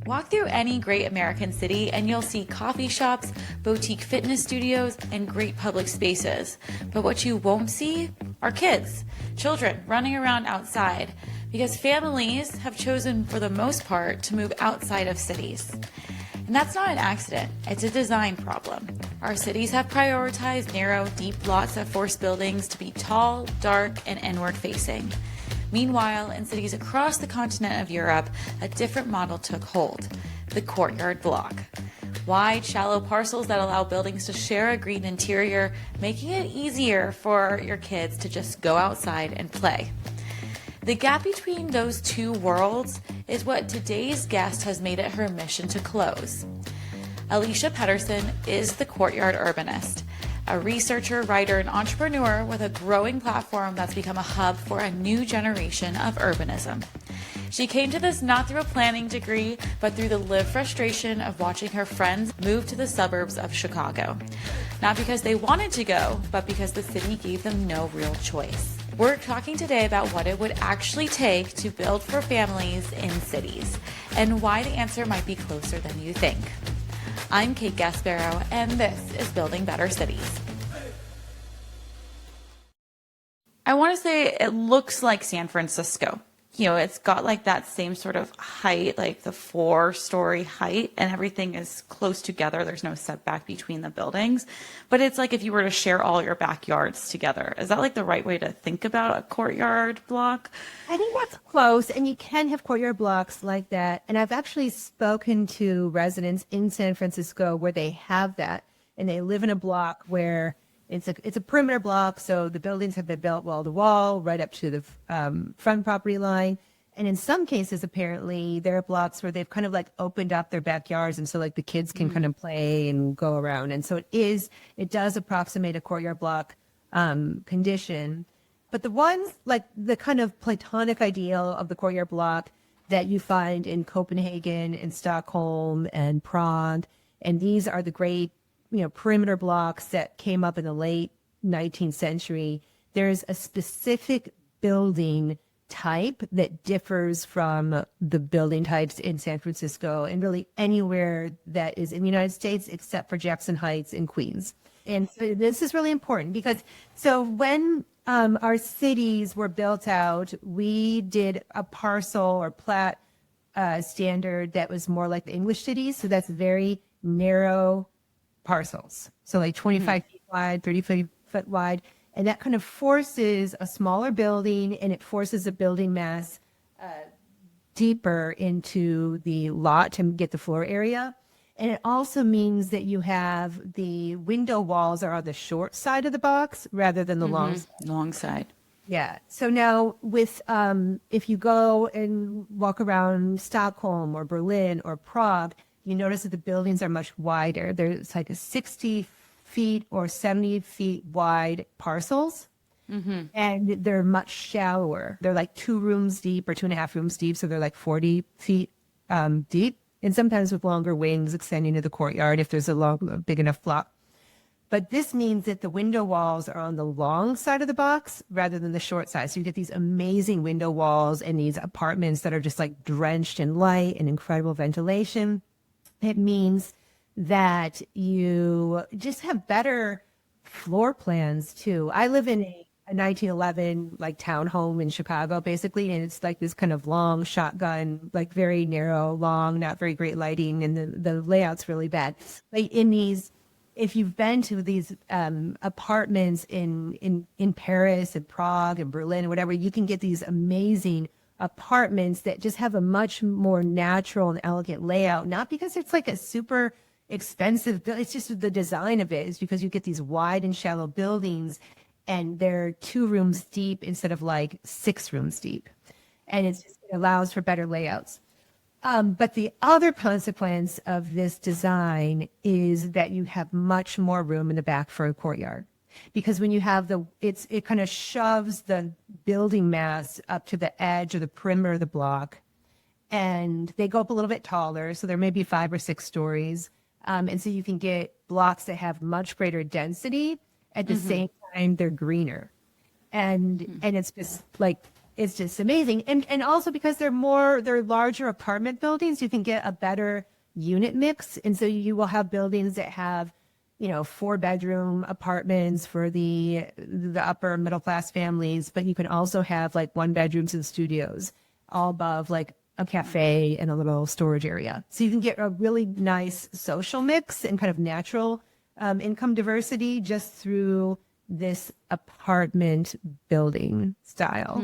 Walk through any great American city and you'll see coffee shops, boutique fitness studios, and great public spaces. But what you won't see are kids, children running around outside, because families have chosen, for the most part, to move outside of cities. And that's not an accident, it's a design problem. Our cities have prioritized narrow, deep lots that force buildings to be tall, dark, and inward facing. Meanwhile, in cities across the continent of Europe, a different model took hold: the courtyard block. Wide, shallow parcels that allow buildings to share a green interior, making it easier for your kids to just go outside and play. The gap between those two worlds is what today's guest has made it her mission to close. Alicia Pederson is the courtyard urbanist, a researcher, writer, and entrepreneur with a growing platform that's become a hub for a new generation of urbanism. She came to this not through a planning degree, but through the lived frustration of watching her friends move to the suburbs of Chicago. Not because they wanted to go, but because the city gave them no real choice. We're talking today about what it would actually take to build for families in cities, and why the answer might be closer than you think. I'm Kate Gasparo, and this is Building Better Cities. I want to say it looks like San Francisco. You know, it's got like that same sort of height, like the 4-story height, and everything is close together. There's no setback between the buildings. But it's like if you were to share all your backyards together. Is that like the right way to think about a courtyard block? I think that's close, and you can have courtyard blocks like that. And I've actually spoken to residents in San Francisco where they have that, and they live in a block where it's a perimeter block, so the buildings have been built wall to wall, right up to the front property line. And in some cases, apparently, there are blocks where they've kind of like opened up their backyards, and so like the kids can kind of play and go around. And so it does approximate a courtyard block condition. But the ones like the kind of platonic ideal of the courtyard block that you find in Copenhagen and Stockholm and Prague, and these are the great perimeter blocks that came up in the late 19th century. There's a specific building type that differs from the building types in San Francisco and really anywhere that is in the United States except for Jackson Heights and Queens. And so this is really important because when our cities were built out, we did a parcel or plat standard that was more like the English cities. So that's very narrow parcels. So like 25 feet wide, 30 foot wide. And that kind of forces a smaller building, and it forces a building mass deeper into the lot to get the floor area. And it also means that you have the window walls are on the short side of the box rather than the long side. Yeah. So now with if you go and walk around Stockholm or Berlin or Prague, you notice that the buildings are much wider. There's like a 60 feet or 70 feet wide parcels, and they're much shallower. They're like 2 rooms deep or 2.5 rooms deep, so they're like 40 feet deep, and sometimes with longer wings extending to the courtyard if there's a big enough block. But this means that the window walls are on the long side of the box rather than the short side. So you get these amazing window walls and these apartments that are just like drenched in light and incredible ventilation. It means that you just have better floor plans too. I live in a 1911 like townhome in Chicago, basically, and it's like this kind of long shotgun, like very narrow, long, not very great lighting, and the layout's really bad. Like in these, if you've been to these apartments in Paris and Prague and Berlin and whatever, you can get these amazing apartments that just have a much more natural and elegant layout, not because it's like a super expensive, it's just the design of it is because you get these wide and shallow buildings and they're 2 rooms deep instead of like 6 rooms deep. And it allows for better layouts. But the other consequence of this design is that you have much more room in the back for a courtyard. Because when you have it kind of shoves the building mass up to the edge or the perimeter of the block, and they go up a little bit taller. So there may be 5 or 6 stories. And so you can get blocks that have much greater density. At the same time, they're greener. And it's just like it's just amazing. And also because they're larger apartment buildings, you can get a better unit mix. And so you will have buildings that have, 4-bedroom apartments for the upper middle class families, but you can also have like 1-bedrooms and studios all above like a cafe and a little storage area. So you can get a really nice social mix and kind of natural income diversity just through this apartment building style.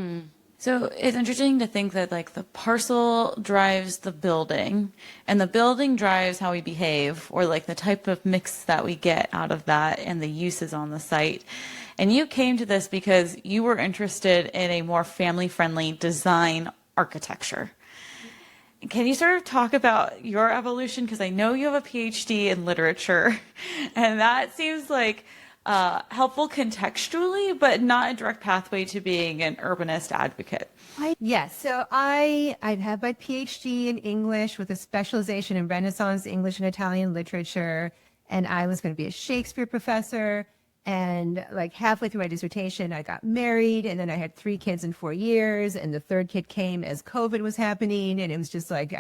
So it's interesting to think that like the parcel drives the building and the building drives how we behave, or like the type of mix that we get out of that and the uses on the site. And you came to this because you were interested in a more family-friendly design architecture. Can you sort of talk about your evolution? Because I know you have a PhD in literature, and that seems like helpful contextually, but not a direct pathway to being an urbanist advocate. Yes. So I have my PhD in English with a specialization in Renaissance English and Italian literature. And I was going to be a Shakespeare professor. And like halfway through my dissertation, I got married, and then I had 3 kids in 4 years. And the third kid came as COVID was happening. And it was just like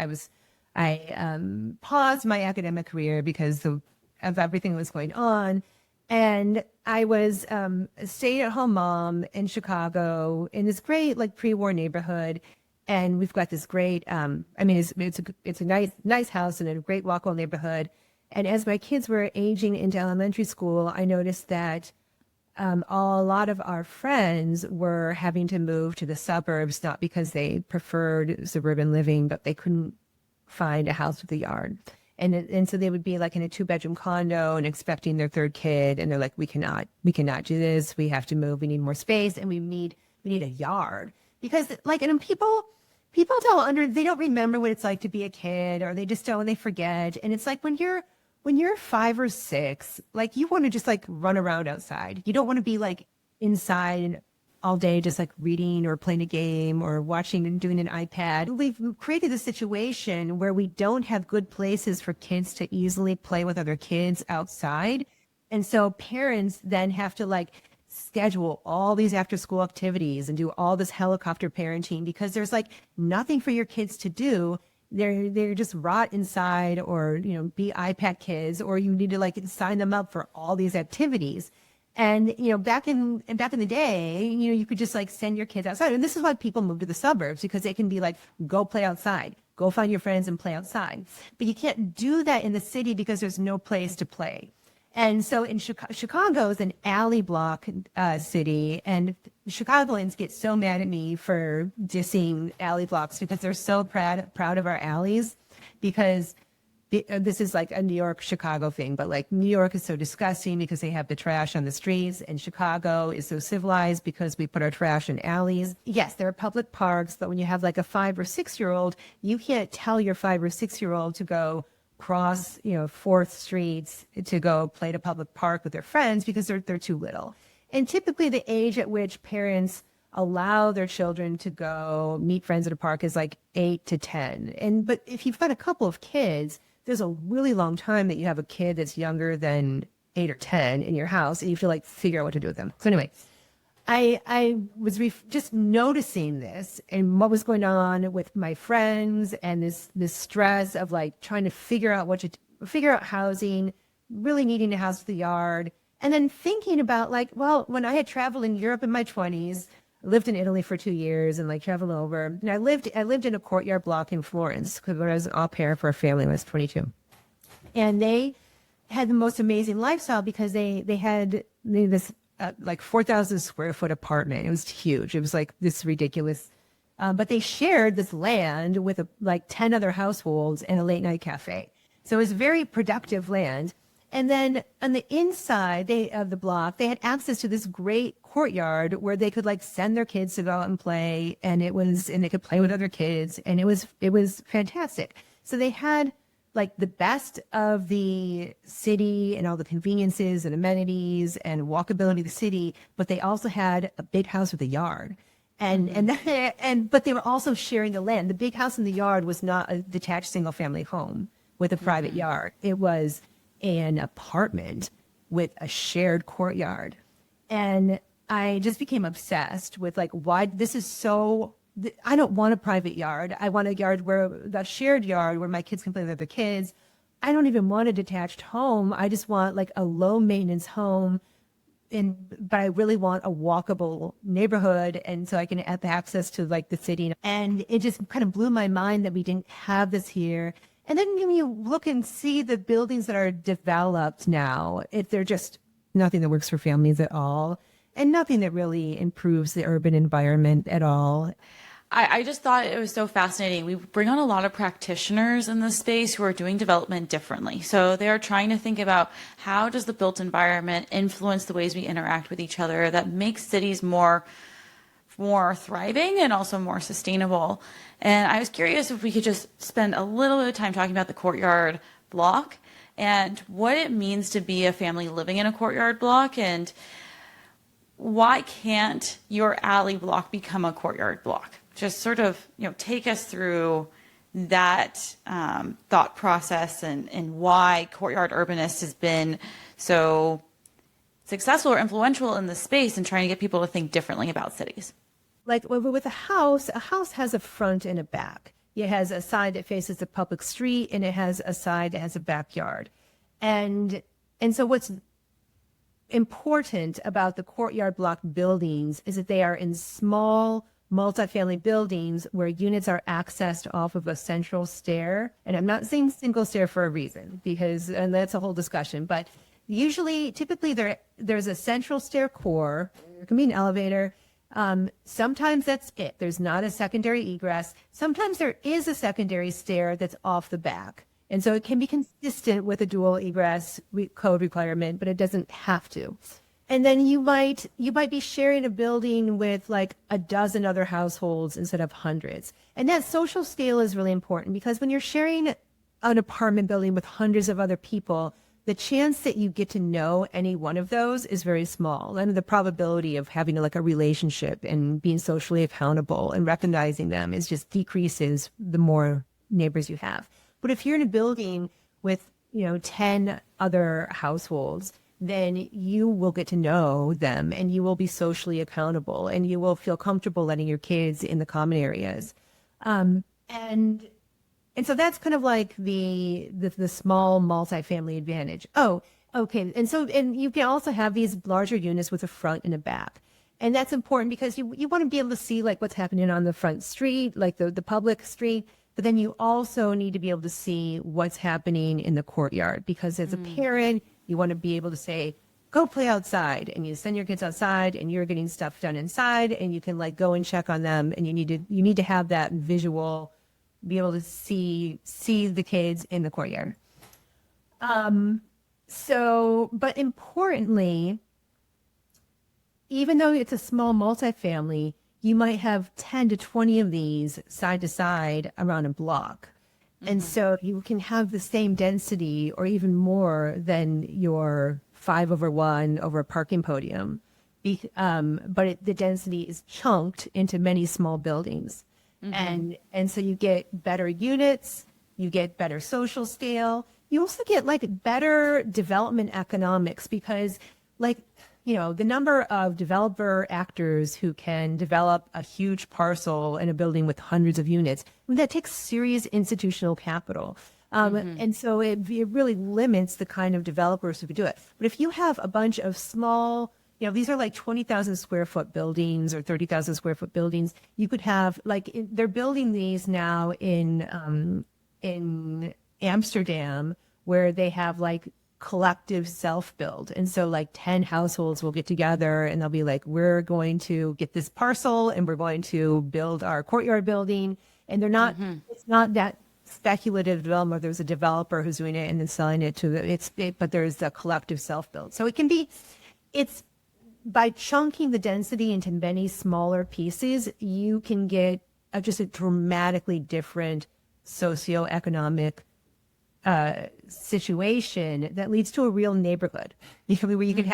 I paused my academic career because of everything that was going on. And I was a stay-at-home mom in Chicago in this great like pre-war neighborhood, and we've got this great. It's a nice house in a great walkable neighborhood. And as my kids were aging into elementary school, I noticed that a lot of our friends were having to move to the suburbs, not because they preferred suburban living, but they couldn't find a house with a yard. And so they would be like in a 2-bedroom condo and expecting their third kid. And they're like, we cannot do this. We have to move. We need more space, and we need a yard. Because like, and people they don't remember what it's like to be a kid, or they just don't, they forget. And it's like when you're 5 or 6, like you want to just like run around outside. You don't want to be like inside all day just like reading or playing a game or watching and doing an iPad. We've created a situation where we don't have good places for kids to easily play with other kids outside. And so parents then have to like schedule all these after school activities and do all this helicopter parenting because there's like nothing for your kids to do. They're just rot inside, or, be iPad kids, or you need to like sign them up for all these activities. And, back in the day, you could just like send your kids outside. And this is why people move to the suburbs, because they can be like, go play outside, go find your friends and play outside. But you can't do that in the city because there's no place to play. And so in Chicago is an alley block city, and Chicagoans get so mad at me for dissing alley blocks because they're so proud of our alleys, because this is like a New York, Chicago thing, but like New York is so disgusting because they have the trash on the streets, and Chicago is so civilized because we put our trash in alleys. Yes, there are public parks, but when you have like a 5 or 6-year-old, you can't tell your 5 or 6-year-old to go cross, 4th Street to go play at a public park with their friends because they're too little. And typically the age at which parents allow their children to go meet friends at a park is like 8 to 10. But if you've got a couple of kids, there's a really long time that you have a kid that's younger than 8 or 10 in your house, and you have to like figure out what to do with them. So anyway, I was just noticing this and what was going on with my friends, and this stress of like trying to figure out housing, really needing a house with a yard, and then thinking about like, well, when I had traveled in Europe in my 20s, I lived in Italy for 2 years and like traveled over, and I lived in a courtyard block in Florence because when I was an au pair for a family when I was 22, and they had the most amazing lifestyle because they had this like 4,000 square foot apartment. It was huge. It was like this ridiculous, but they shared this land with like 10 other households and a late night cafe. So it was very productive land. And then on the inside of the block, they had access to this great courtyard where they could like send their kids to go out and play, and they could play with other kids, and it was fantastic. So they had like the best of the city and all the conveniences and amenities and walkability of the city, but they also had a big house with a yard. But they were also sharing the land. The big house in the yard was not a detached single family home with a private yard. It was an apartment with a shared courtyard. And I just became obsessed with like, why this is so, I don't want a private yard. I want a yard where that shared yard where my kids can play with other kids. I don't even want a detached home. I just want like a low maintenance home. But I really want a walkable neighborhood. And so I can have access to like the city. And it just kind of blew my mind that we didn't have this here. And then when you look and see the buildings that are developed now, they're just nothing that works for families at all. And nothing that really improves the urban environment at all. I just thought it was so fascinating. We bring on a lot of practitioners in this space who are doing development differently. So they are trying to think about how does the built environment influence the ways we interact with each other that makes cities more thriving and also more sustainable. And I was curious if we could just spend a little bit of time talking about the courtyard block and what it means to be a family living in a courtyard block, and why can't your alley block become a courtyard block? Just sort of, take us through that thought process and why courtyard urbanist has been so successful or influential in this space and trying to get people to think differently about cities. Like with a house has a front and a back. It has a side that faces the public street, and it has a side that has a backyard. And so what's important about the courtyard block buildings is that they are in small multifamily buildings where units are accessed off of a central stair. And I'm not saying single stair for a reason, and that's a whole discussion, but typically there's a central stair core. There can be an elevator. Sometimes that's it. There's not a secondary egress. Sometimes there is a secondary stair that's off the back. And so it can be consistent with a dual egress code requirement, but it doesn't have to. And then you might be sharing a building with like a dozen other households instead of hundreds. And that social scale is really important because when you're sharing an apartment building with hundreds of other people, the chance that you get to know any one of those is very small. And the probability of having like a relationship and being socially accountable and recognizing them just decreases the more neighbors you have. But if you're in a building with, 10 other households, then you will get to know them and you will be socially accountable and you will feel comfortable letting your kids in the common areas. And so that's kind of like the small multifamily advantage. Oh, okay. And you can also have these larger units with a front and a back. And that's important because you want to be able to see like what's happening on the front street, like the public street. But then you also need to be able to see what's happening in the courtyard because as a parent, you want to be able to say, go play outside, and you send your kids outside and you're getting stuff done inside and you can like go and check on them. And you need to have that visual, be able to see the kids in the courtyard. But importantly, even though it's a small multifamily, you might have 10 to 20 of these side to side around a block. And so you can have the same density or even more than your 5/1 over a parking podium. But the density is chunked into many small buildings. And so you get better units, you get better social scale. You also get like better development economics because the number of developer actors who can develop a huge parcel in a building with hundreds of units, that takes serious institutional capital. And so it really limits the kind of developers who could do it. But if you have a bunch of small, these are like 20,000 square foot buildings or 30,000 square foot buildings, you could have they're building these now in Amsterdam where they have like collective self-build. And so like 10 households will get together and they'll be like, we're going to get this parcel and we're going to build our courtyard building. And they're not, it's not that speculative development. There's a developer who's doing it and then selling it but there's a collective self-build. So it's by chunking the density into many smaller pieces, you can get just a dramatically different socioeconomic situation that leads to a real neighborhood. Where you can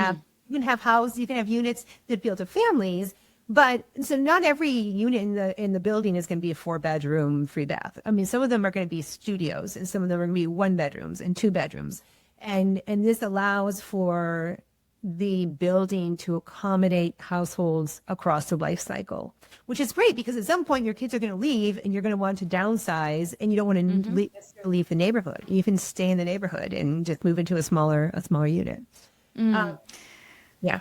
have houses, you can have units that appeal to families, but so not every unit in the building is going to be a 4-bedroom, 3-bath. I mean, some of them are going to be studios, and some of them are going to be 1 bedrooms and 2 bedrooms, and this allows for the building to accommodate households across the life cycle, which is great because at some point your kids are going to leave and you're going to want to downsize and you don't want to leave the neighborhood. You can stay in the neighborhood and just move into a smaller unit. Yeah.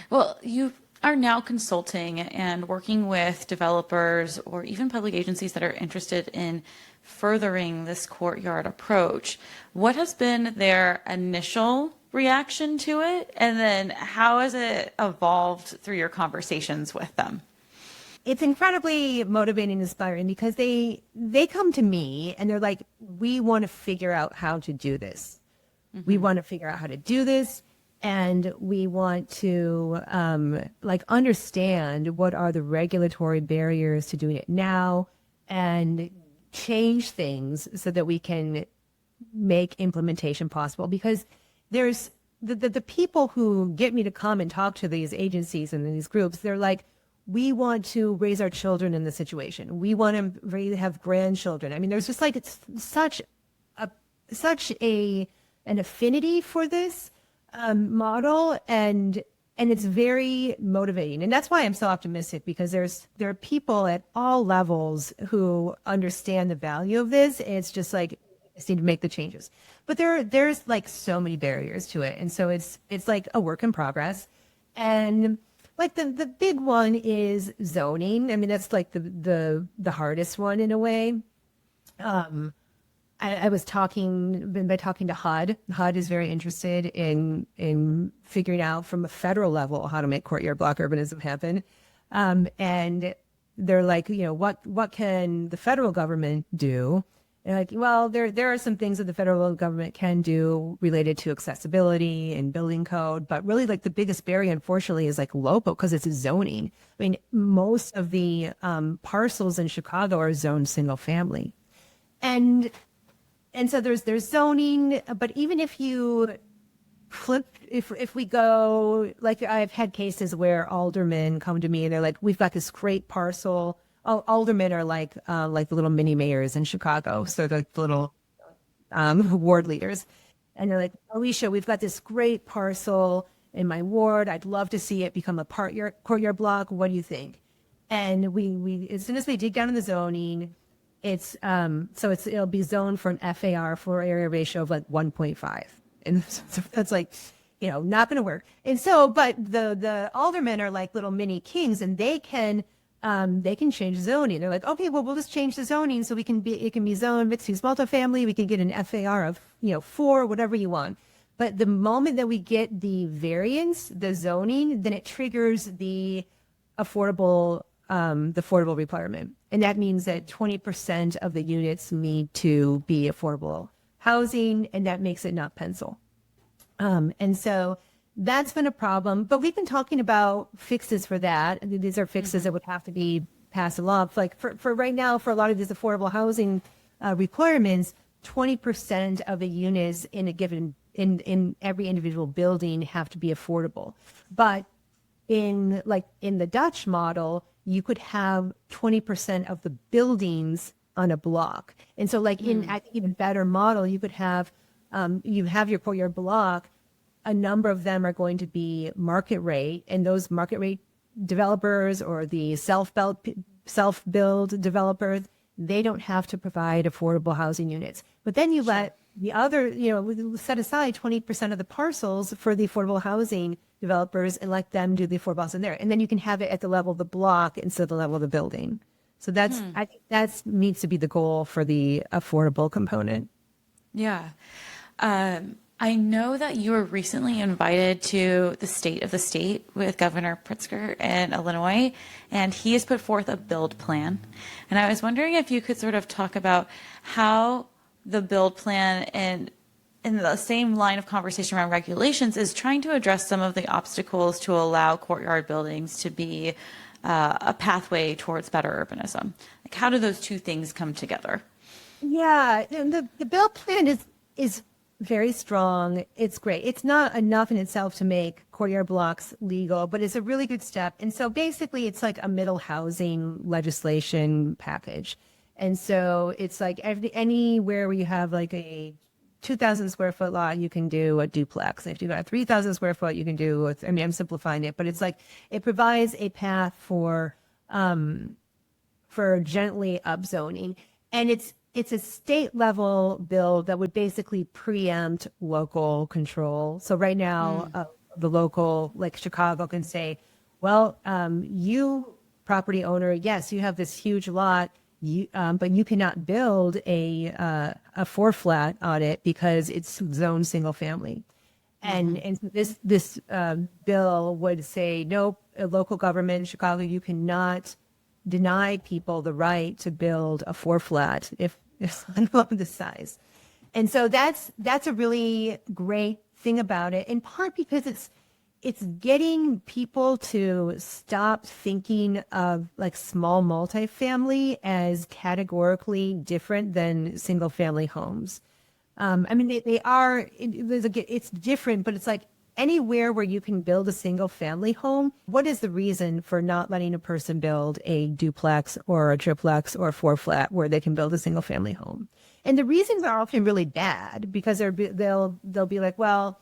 Well, you are now consulting and working with developers or even public agencies that are interested in furthering this courtyard approach. What has been their initial reaction to it? And then how has it evolved through your conversations with them? It's incredibly motivating and inspiring because they come to me and they're like, we want to figure out how to do this. We want to figure out how to do this. And we want to understand what are the regulatory barriers to doing it now and change things so that we can make implementation possible. Because there's the people who get me to come and talk to these agencies and these groups, they're like, we want to raise our children in this situation. We want to have grandchildren. I mean, there's just like, it's such an affinity for this model, and it's very motivating. And that's why I'm so optimistic, because there are people at all levels who understand the value of this. It's just like, I just need to make the changes. But there's like so many barriers to it. And so it's like a work in progress. And like the big one is zoning. I mean, that's like the hardest one in a way. I was talking to HUD. HUD is very interested in figuring out from a federal level how to make courtyard block urbanism happen. And they're like, what can the federal government do? And like, well, there are some things that the federal government can do related to accessibility and building code, but really like the biggest barrier, unfortunately, is like local, because it's zoning. I mean, most of the parcels in Chicago are zoned single family. And so there's zoning, but even if you flip, if we go, like I've had cases where aldermen come to me and they're like, we've got this great parcel. Aldermen are like the little mini mayors in Chicago. So the little ward leaders. And they're like, Alicia, we've got this great parcel in my ward. I'd love to see it become a courtyard block. What do you think? And we as soon as we dig down in the zoning, it'll be zoned for an FAR, floor area ratio of like 1.5. And so that's like, not going to work. And so, but the aldermen are like little mini kings, and they can change zoning. They're like, okay, well, we'll just change the zoning so it can be zoned mixed use multifamily. We can get an FAR of, 4, whatever you want. But the moment that we get the variance, the zoning, then it triggers the affordable requirement. And that means that 20% of the units need to be affordable housing, and that makes it not pencil. And so that's been a problem, but we've been talking about fixes for that. These are fixes that would have to be passed along. Like for right now, for a lot of these affordable housing requirements, 20% of the units in a given, in every individual building have to be affordable. But in the Dutch model, you could have 20% of the buildings on a block. And so like in an even better model, you could have, you have your courtyard block, a number of them are going to be market rate, and those market rate developers or the self-build developers, they don't have to provide affordable housing units. But then you let the other, set aside 20% of the parcels for the affordable housing developers and let them do the affordable housing there. And then you can have it at the level of the block instead of the level of the building. So I think that needs to be the goal for the affordable component. Yeah. I know that you were recently invited to the State of the State with Governor Pritzker in Illinois, and he has put forth a build plan. And I was wondering if you could sort of talk about how the build plan and in the same line of conversation around regulations is trying to address some of the obstacles to allow courtyard buildings to be a pathway towards better urbanism. Like, how do those two things come together? Yeah, the build plan is very strong. It's great. It's not enough in itself to make courtyard blocks legal, but it's a really good step. And so basically it's like a middle housing legislation package. And so it's like anywhere where you have like a 2,000 square foot lot, you can do a duplex. If you've got a 3,000 square foot, you can do, I mean, I'm simplifying it, but it's like, it provides a path for gently upzoning. And it's a state level bill that would basically preempt local control. So right now, the local, like Chicago, can say, well, you property owner, yes, you have this huge lot, but you cannot build a 4-flat on it because it's zoned single family. And this bill would say, nope, a local government in Chicago, you cannot deny people the right to build a 4-flat if it's below the size. And so that's a really great thing about it, in part because it's getting people to stop thinking of like small multifamily as categorically different than single family homes. I mean, they are, it's different, but it's like anywhere where you can build a single family home, what is the reason for not letting a person build a duplex or a triplex or a 4-flat where they can build a single family home? And the reasons are often really bad because they'll be like, well,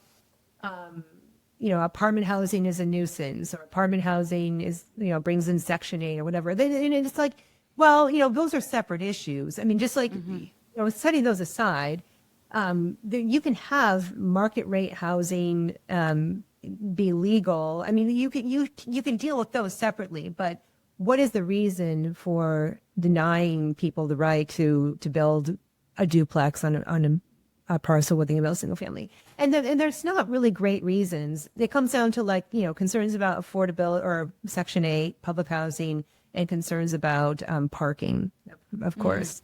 apartment housing is a nuisance, or apartment housing is, brings in Section 8 or whatever. And it's like, well, those are separate issues. I mean, just like, setting those aside, you can have market rate housing be legal. I mean, you can deal with those separately, but what is the reason for denying people the right to build a duplex on a parcel within a single family? And there's not really great reasons. It comes down to like, concerns about affordability or Section 8 public housing, and concerns about parking, of course.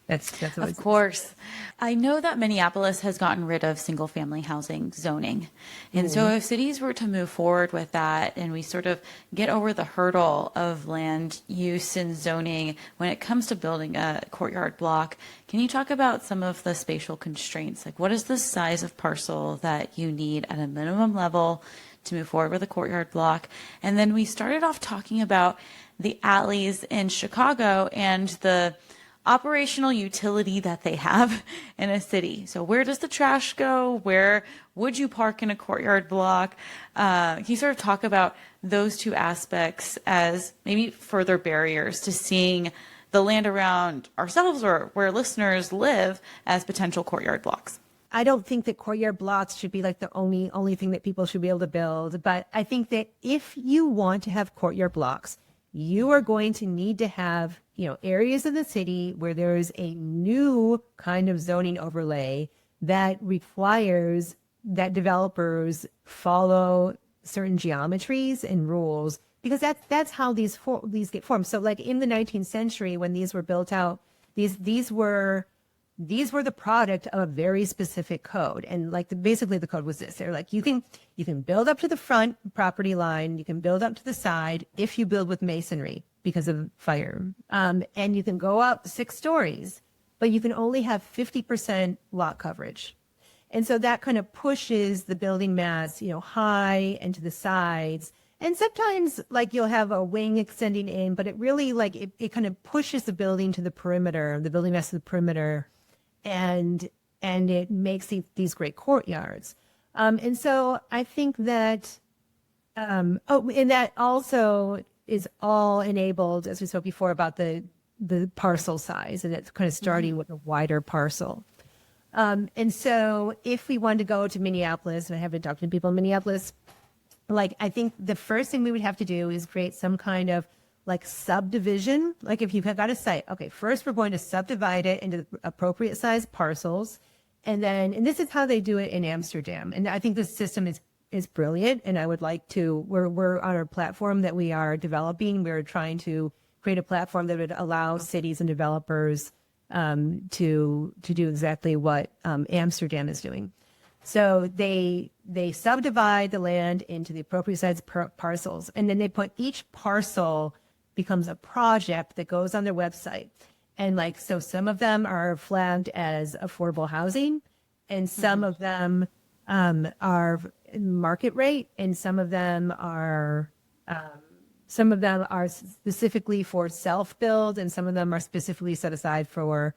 That's of course. I know that Minneapolis has gotten rid of single family housing zoning. And so if cities were to move forward with that and we sort of get over the hurdle of land use and zoning when it comes to building a courtyard block, can you talk about some of the spatial constraints? Like, what is the size of parcel that you need at a minimum level to move forward with a courtyard block? And then we started off talking about the alleys in Chicago and the operational utility that they have in a city. So where does the trash go? Where would you park in a courtyard block? Can you sort of talk about those two aspects as maybe further barriers to seeing the land around ourselves or where listeners live as potential courtyard blocks? I don't think that courtyard blocks should be like the only thing that people should be able to build. But I think that if you want to have courtyard blocks, you are going to need to have, areas of the city where there is a new kind of zoning overlay that requires that developers follow certain geometries and rules, because that's how these get formed. So like in the 19th century, when these were built out, these were the product of a very specific code. And like basically the code was this. They're like, you can build up to the front property line. You can build up to the side if you build with masonry because of fire. And you can go up 6 stories, but you can only have 50% lot coverage. And so that kind of pushes the building mass, high and to the sides. And sometimes like you'll have a wing extending in, but it really like it kind of pushes the building to the perimeter, the building mass to the perimeter. And it makes these great courtyards. And so I think that, and that also is all enabled, as we spoke before, about the parcel size, and it's kind of starting with a wider parcel. And so if we wanted to go to Minneapolis, and I have been talking to people in Minneapolis, like I think the first thing we would have to do is create some kind of like subdivision. Like if you've got a site, okay, first we're going to subdivide it into appropriate size parcels. And this is how they do it in Amsterdam. And I think this system is brilliant. And I would like to, we're on our platform that we are developing. We're trying to create a platform that would allow cities and developers to do exactly what Amsterdam is doing. So they subdivide the land into the appropriate size parcels. And then they put each parcel becomes a project that goes on their website. And like, so some of them are flagged as affordable housing, and some of them are market rate, and some of them are specifically for self-build, and some of them are specifically set aside for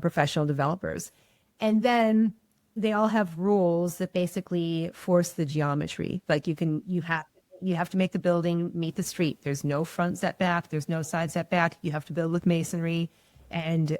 professional developers. And then they all have rules that basically force the geometry. Like you have to make the building meet the street. There's no front setback. There's no side setback. You have to build with masonry, and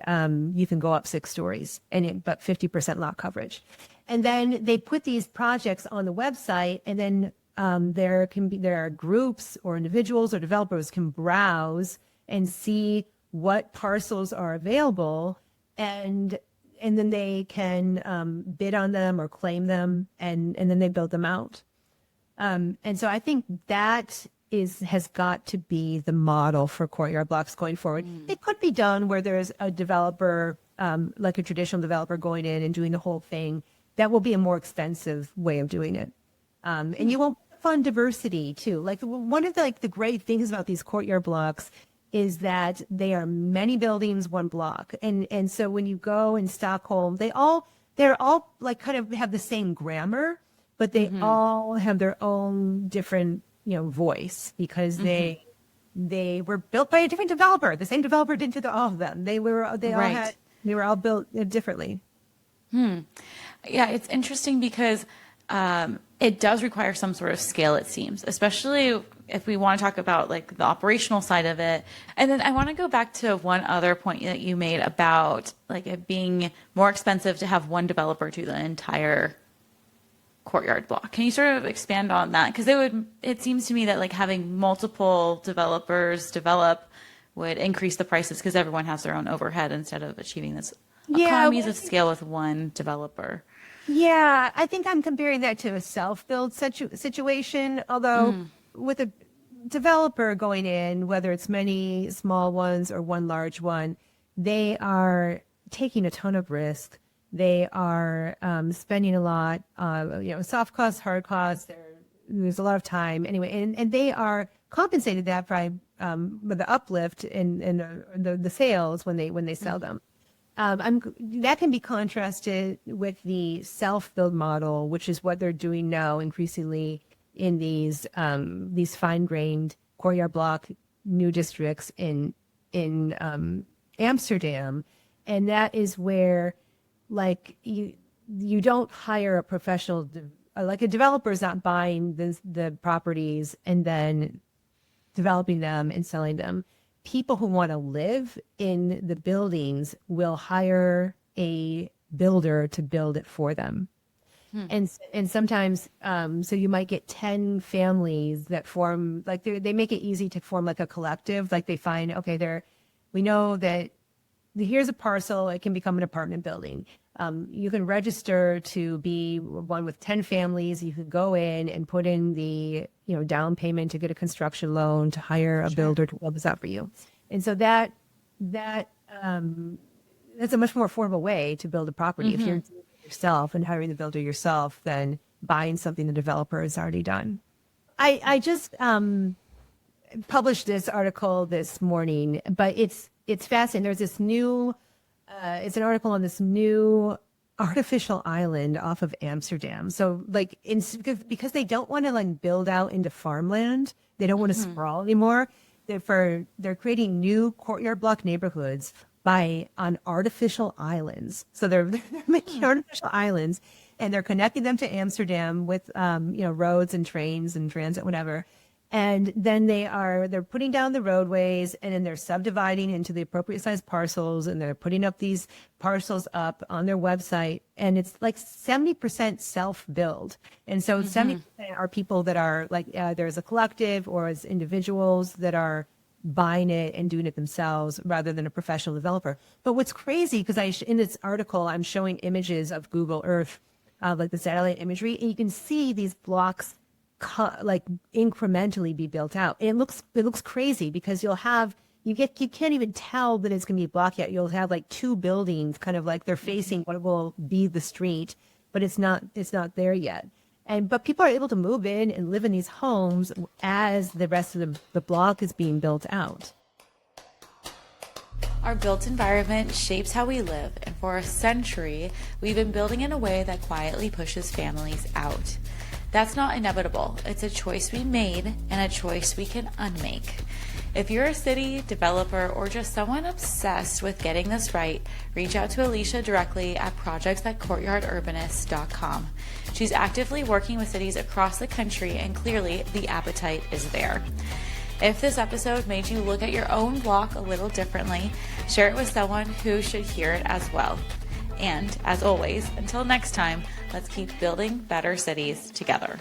you can go up 6 stories, but 50% lot coverage. And then they put these projects on the website, and then there are groups or individuals or developers can browse and see what parcels are available, and then they can bid on them or claim them, and then they build them out. And so I think that has got to be the model for courtyard blocks going forward. It could be done where there's a developer, like a traditional developer, going in and doing the whole thing. That will be a more expensive way of doing it. And you won't fund diversity too. Like one of the great things about these courtyard blocks is that they are many buildings, one block. And so when you go in Stockholm, they're all like kind of have the same grammar, but they all have their own different, voice, because they were built by a different developer. The same developer didn't do all of them. They were all built differently. Yeah, it's interesting because it does require some sort of scale, it seems, especially if we want to talk about like the operational side of it. And then I want to go back to one other point that you made about like it being more expensive to have one developer do the entire courtyard block. Can you sort of expand on that? Because it seems to me that like having multiple developers develop would increase the prices because everyone has their own overhead instead of achieving this economies of scale with one developer. Yeah, I think I'm comparing that to a self-build situation, although with a developer going in, whether it's many small ones or one large one, they are taking a ton of risk. They are spending a lot, soft costs, hard costs. There's a lot of time anyway, and they are compensated that by with the uplift in the sales when they sell them. That can be contrasted with the self-build model, which is what they're doing now increasingly in these fine-grained courtyard block new districts in Amsterdam, and that is where like you don't hire a professional, like a developer is not buying the properties and then developing them and selling them. People who want to live in the buildings will hire a builder to build it for them. And sometimes, so you might get 10 families that form, like they make it easy to form like a collective. Like they find, okay, we know that here's a parcel, it can become an apartment building. You can register to be one with 10 families. You can go in and put in the down payment to get a construction loan, to hire a builder to build this out for you. And so that's a much more affordable way to build a property if you're doing it yourself and hiring the builder yourself than buying something the developer has already done. I just published this article this morning, but it's fascinating. There's this new, it's an article on this new artificial island off of Amsterdam. So like, because they don't want to like build out into farmland, they don't want to sprawl anymore. They're creating new courtyard block neighborhoods on artificial islands. So they're making artificial islands, and they're connecting them to Amsterdam with roads and trains and transit, whatever. And then they're putting down the roadways, and then they're subdividing into the appropriate size parcels, and they're putting up these parcels up on their website. And it's like 70% self-build. And so 70% are people that are like, there's a collective or as individuals that are buying it and doing it themselves rather than a professional developer. But what's crazy, because in this article, I'm showing images of Google Earth, like the satellite imagery, and you can see these blocks like incrementally be built out. And it looks crazy because you can't even tell that it's going to be a block yet. You'll have like 2 buildings kind of like they're facing what will be the street, but it's not there yet. But people are able to move in and live in these homes as the rest of the block is being built out. Our built environment shapes how we live, and for a century, we've been building in a way that quietly pushes families out. That's not inevitable. It's a choice we made and a choice we can unmake. If you're a city, developer, or just someone obsessed with getting this right, reach out to Alicia directly at projects@courtyardurbanist.com. She's actively working with cities across the country, and clearly the appetite is there. If this episode made you look at your own block a little differently, share it with someone who should hear it as well. And as always, until next time, let's keep building better cities together.